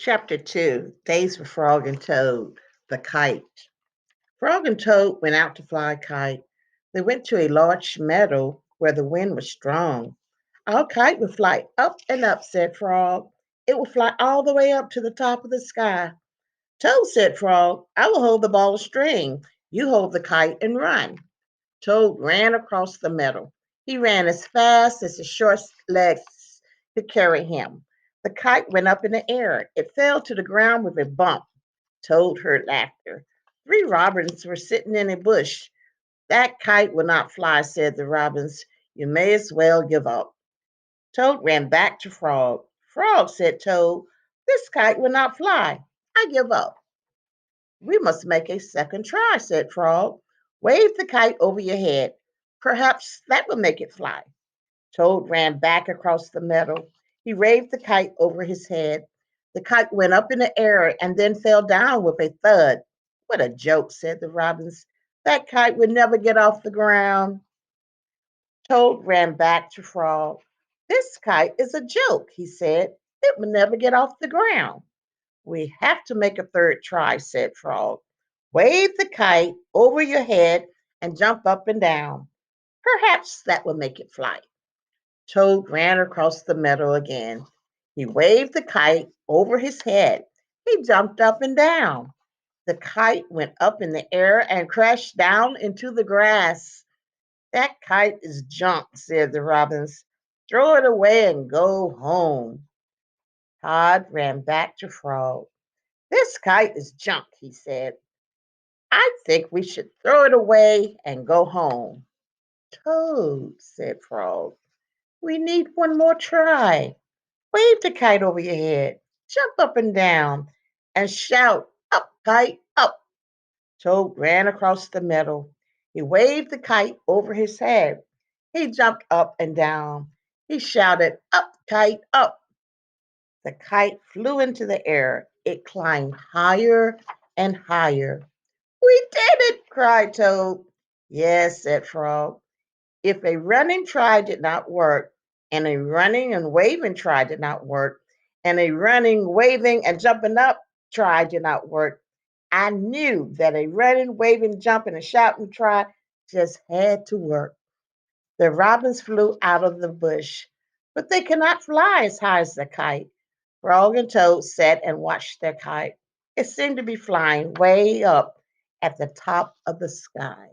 Chapter 2 Days for Frog and Toad, the Kite. Frog and Toad went out to fly a kite. They went to a large meadow where the wind was strong. Our kite would fly up and up, said Frog. It would fly all the way up to the top of the sky. Toad, said Frog, I will hold the ball of string. You hold the kite and run. Toad ran across the meadow. He ran as fast as his short legs could carry him. The kite went up in the air. It fell to the ground with a bump. Toad heard laughter. Three robins were sitting in a bush. That kite will not fly, said the robins. You may as well give up. Toad ran back to Frog. Frog, said Toad, this kite will not fly. I give up. We must make a second try, said Frog. Wave the kite over your head. Perhaps that will make it fly. Toad ran back across the meadow. He waved the kite over his head. The kite went up in the air and then fell down with a thud. What a joke, said the robins. That kite would never get off the ground. Toad ran back to Frog. This kite is a joke, he said. It will never get off the ground. We have to make a third try, said Frog. Wave the kite over your head and jump up and down. Perhaps that will make it fly. Toad ran across the meadow again. He waved the kite over his head. He jumped up and down. The kite went up in the air and crashed down into the grass. That kite is junk, said the robins. Throw it away and go home. Todd ran back to Frog. This kite is junk, he said. I think we should throw it away and go home. Toad, said Frog, we need one more try. Wave the kite over your head, jump up and down, and shout, up, kite, up. Toad ran across the meadow. He waved the kite over his head. He jumped up and down. He shouted, up, kite, up. The kite flew into the air. It climbed higher and higher. We did it, cried Toad. Yes, said Frog. If a running try did not work, and a running and waving try did not work, and a running, waving, and jumping up try did not work, I knew that a running, waving, jumping, and shouting try just had to work. The robins flew out of the bush, but they could not fly as high as the kite. Frog and Toad sat and watched their kite. It seemed to be flying way up at the top of the sky.